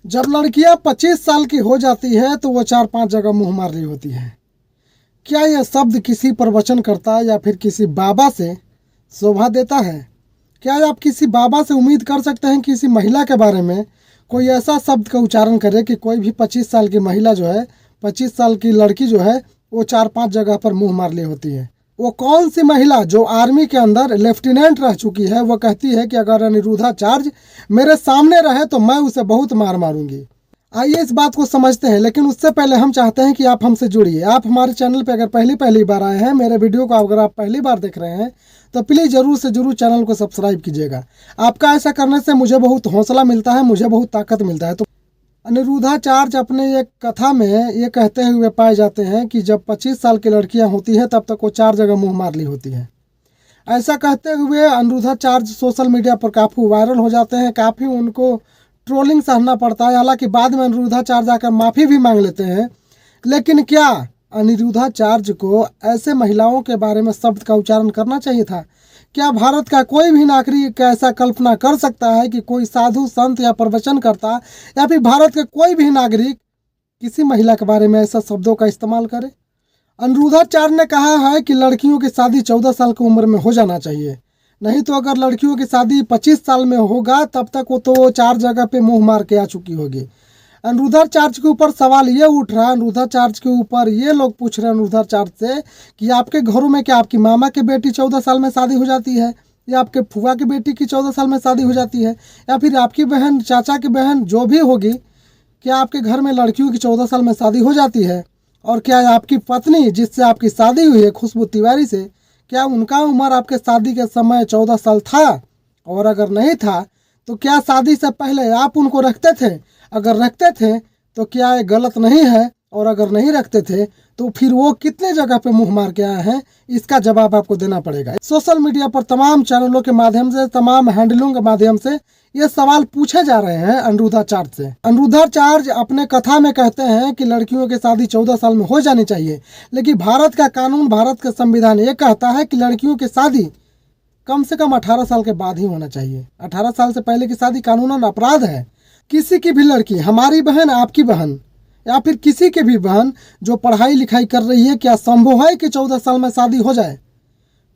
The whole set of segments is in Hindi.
जब लड़कियां 25 साल की हो जाती है तो वो 4-5 जगह मुंह मार रही होती है। क्या यह शब्द किसी प्रवचन करता या फिर किसी बाबा से शोभा देता है? क्या आप किसी बाबा से उम्मीद कर सकते हैं कि किसी महिला के बारे में कोई ऐसा शब्द का उच्चारण करे कि कोई भी 25 साल की महिला जो है, 25 साल की लड़की जो है, वो 4-5 जगह पर मुंह मार ली होती है? वो कौन सी महिला जो आर्मी के अंदर लेफ्टिनेंट रह चुकी है, वो कहती है कि अगर अनिरुद्धाचार्य मेरे सामने रहे तो मैं उसे बहुत मार मारूंगी? आइए इस बात को समझते हैं, लेकिन उससे पहले हम चाहते हैं कि आप हमसे जुड़िए। आप हमारे चैनल पर अगर पहली बार आए हैं, मेरे वीडियो को अगर आप पहली बार देख रहे हैं तो प्लीज़ ज़रूर से ज़रूर चैनल को सब्सक्राइब कीजिएगा। आपका ऐसा करने से मुझे बहुत हौसला मिलता है, मुझे बहुत ताकत मिलता है। तो अनिरुद्धाचार्य अपने एक कथा में ये कहते हुए पाए जाते हैं कि जब 25 साल की लड़कियां होती हैं तब तक वो 4 जगह मुंह मार ली होती हैं। ऐसा कहते हुए अनिरुद्धाचार्य सोशल मीडिया पर काफ़ी वायरल हो जाते हैं, काफ़ी उनको ट्रोलिंग सहना पड़ता है। हालांकि बाद में अनिरुद्धाचार्य जाकर माफ़ी भी मांग लेते हैं। लेकिन क्या अनिरुद्धाचार्य को ऐसे महिलाओं के बारे में शब्द का उच्चारण करना चाहिए था? क्या भारत का कोई भी नागरिक ऐसा कल्पना कर सकता है कि कोई साधु संत या प्रवचन करता या फिर भारत के कोई भी नागरिक किसी महिला के बारे में ऐसा शब्दों का इस्तेमाल करे? अनिरुद्धाचार्य ने कहा है कि लड़कियों की शादी 14 साल की उम्र में हो जाना चाहिए, नहीं तो अगर लड़कियों की शादी 25 साल में होगा तब तक वो तो 4 जगह पे मुंह मार के आ चुकी होगी। अनिरुद्धाचार्य के ऊपर सवाल ये उठ रहा है, अनिरुद्धाचार्य के ऊपर ये लोग पूछ रहे हैं अनिरुद्धाचार्य से कि आपके घरों में क्या आपकी मामा की बेटी 14 साल में शादी हो जाती है, या आपके फुआ की बेटी की 14 साल में शादी हो जाती है, या फिर आपकी बहन, चाचा की बहन जो भी होगी, क्या आपके घर में लड़कियों की 14 साल में शादी हो जाती है? और क्या आपकी पत्नी जिससे आपकी शादी हुई है, खुशबू तिवारी से, क्या उनका उम्र आपके शादी के समय 14 साल था? और अगर नहीं था तो क्या शादी से पहले आप उनको रखते थे? अगर रखते थे तो क्या ये गलत नहीं है? और अगर नहीं रखते थे तो फिर वो कितने जगह पे मुंह मार के आए हैं? इसका जवाब आपको देना पड़ेगा। सोशल मीडिया पर तमाम चैनलों के माध्यम से, तमाम हैंडलों के माध्यम से ये सवाल पूछे जा रहे हैं अनिरुद्धाचार्य से। अनिरुद्धाचार्य अपने कथा में कहते हैं कि लड़कियों की शादी 14 साल में हो जानी चाहिए, लेकिन भारत का कानून, भारत का संविधान ये कहता है कि लड़कियों की शादी कम से कम 18 साल के बाद ही होना चाहिए। 18 साल से पहले की शादी कानूनन अपराध है। किसी की भी लड़की, हमारी बहन, आपकी बहन, या फिर किसी की भी बहन जो पढ़ाई लिखाई कर रही है, क्या संभव है कि 14 साल में शादी हो जाए?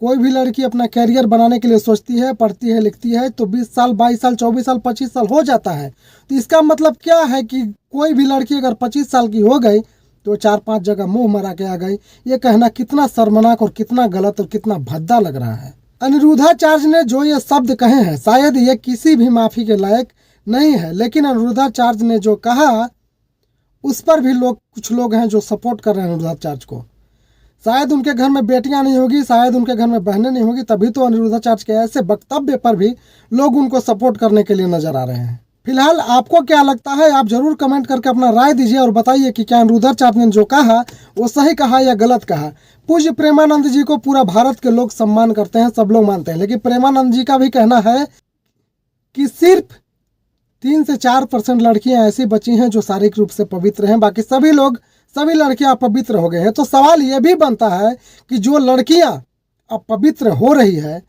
कोई भी लड़की अपना कैरियर बनाने के लिए सोचती है, पढ़ती है, लिखती है तो 20 साल, 22 साल, 24 साल, 25 साल हो जाता है। तो इसका मतलब क्या है कि कोई भी लड़की अगर 25 साल की हो गई तो 4-5 जगह मुँह मरा के आ गई। ये कहना कितना शर्मनाक और कितना गलत और कितना भद्दा लग रहा है। अनिरुद्धाचार्य ने जो ये शब्द कहे हैं शायद ये किसी भी माफ़ी के लायक नहीं है, लेकिन अनिरुद्धाचार्य ने जो कहा उस पर भी कुछ लोग हैं जो सपोर्ट कर रहे हैं अनिरुद्धाचार्य को। शायद उनके घर में बेटियां नहीं होगी, शायद उनके घर में बहनें नहीं होगी, तभी तो अनिरुद्धाचार्य के ऐसे वक्तव्य पर भी लोग उनको सपोर्ट करने के लिए नजर आ रहे हैं। फिलहाल आपको क्या लगता है? आप जरूर कमेंट करके अपना राय दीजिए और बताइए कि क्या अनिरुद्धाचार्य ने जो कहा वो सही कहा या गलत कहा। पूज्य प्रेमानंद जी को पूरा भारत के लोग सम्मान करते हैं, सब लोग मानते हैं, लेकिन प्रेमानंद जी का भी कहना है कि सिर्फ 3 से 4% लड़कियां ऐसी बची हैं जो शारीरिक रूप से पवित्र हैं, बाकी सभी लोग, सभी लड़कियां अपवित्र हो गए हैं। तो सवाल ये भी बनता है कि जो लड़कियां अपवित्र हो रही है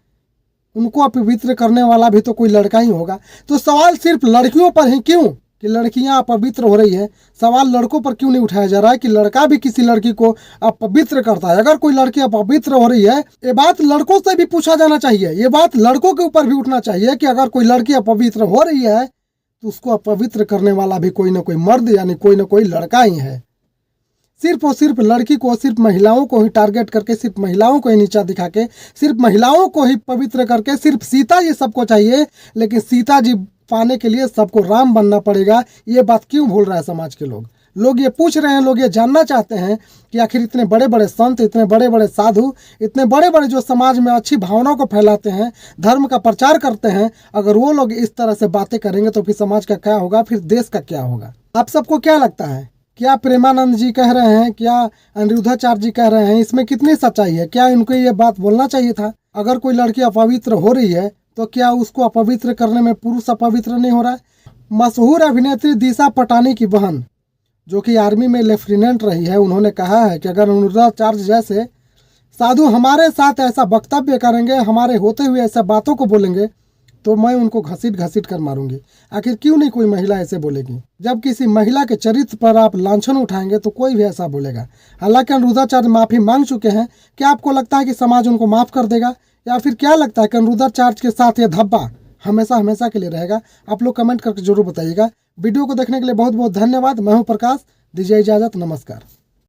उनको अपवित्र करने वाला भी तो कोई लड़का ही होगा। तो सवाल सिर्फ लड़कियों पर ही क्यों कि लड़कियां अपवित्र हो रही है? सवाल लड़कों पर क्यों नहीं उठाया जा रहा है कि लड़का भी किसी लड़की को अपवित्र करता है? अगर कोई लड़की अपवित्र हो रही है, ये बात लड़कों से भी पूछा जाना चाहिए, ये बात लड़कों के ऊपर भी उठना चाहिए कि अगर कोई लड़की अपवित्र हो रही है तो उसको अपवित्र करने वाला भी कोई ना कोई मर्द यानी कोई ना कोई लड़का ही है। सिर्फ और सिर्फ लड़की को, सिर्फ महिलाओं को ही टारगेट करके, सिर्फ महिलाओं को ही नीचा दिखा के, सिर्फ महिलाओं को ही पवित्र करके, सिर्फ सीता जी सबको चाहिए, लेकिन सीता जी पाने के लिए सबको राम बनना पड़ेगा। ये बात क्यों भूल रहा है समाज के लोग? लोग ये पूछ रहे हैं, लोग ये जानना चाहते हैं कि आखिर इतने बड़े बड़े संत, इतने बड़े बड़े साधु, इतने बड़े बड़े जो समाज में अच्छी भावनाओं को फैलाते हैं, धर्म का प्रचार करते हैं, अगर वो लोग इस तरह से बातें करेंगे तो फिर समाज का क्या होगा, फिर देश का क्या होगा? आप सबको क्या लगता है? क्या प्रेमानंद जी कह रहे हैं, क्या अनिरुद्धाचार्य जी कह रहे हैं, इसमें कितनी सच्चाई है? क्या इनको ये बात बोलना चाहिए था? अगर कोई लड़की अपवित्र हो रही है तो क्या उसको अपवित्र करने में पुरुष अपवित्र नहीं हो रहा है? मशहूर अभिनेत्री दिशा पटानी की बहन जो कि आर्मी में लेफ्टिनेंट रही है, उन्होंने कहा है कि अगर अनिरुद्धाचार्य जैसे साधु हमारे साथ ऐसा वक्तव्य करेंगे, हमारे होते हुए ऐसा बातों को बोलेंगे, तो मैं उनको घसीट घसीट कर मारूंगी। आखिर क्यों नहीं कोई महिला ऐसे बोलेगी? जब किसी महिला के चरित्र पर आप लांछन उठाएंगे तो कोई भी ऐसा बोलेगा। हालांकि अनिरुद्धाचार्य माफ़ी मांग चुके हैं। क्या आपको लगता है कि समाज उनको माफ़ कर देगा, या फिर क्या लगता है कि अनिरुद्धाचार्य के साथ ये धब्बा हमेशा हमेशा के लिए रहेगा? आप लोग कमेंट करके जरूर बताइएगा। वीडियो को देखने के लिए बहुत बहुत धन्यवाद। मैं हूँ प्रकाश, दीजिए इजाज़त, नमस्कार।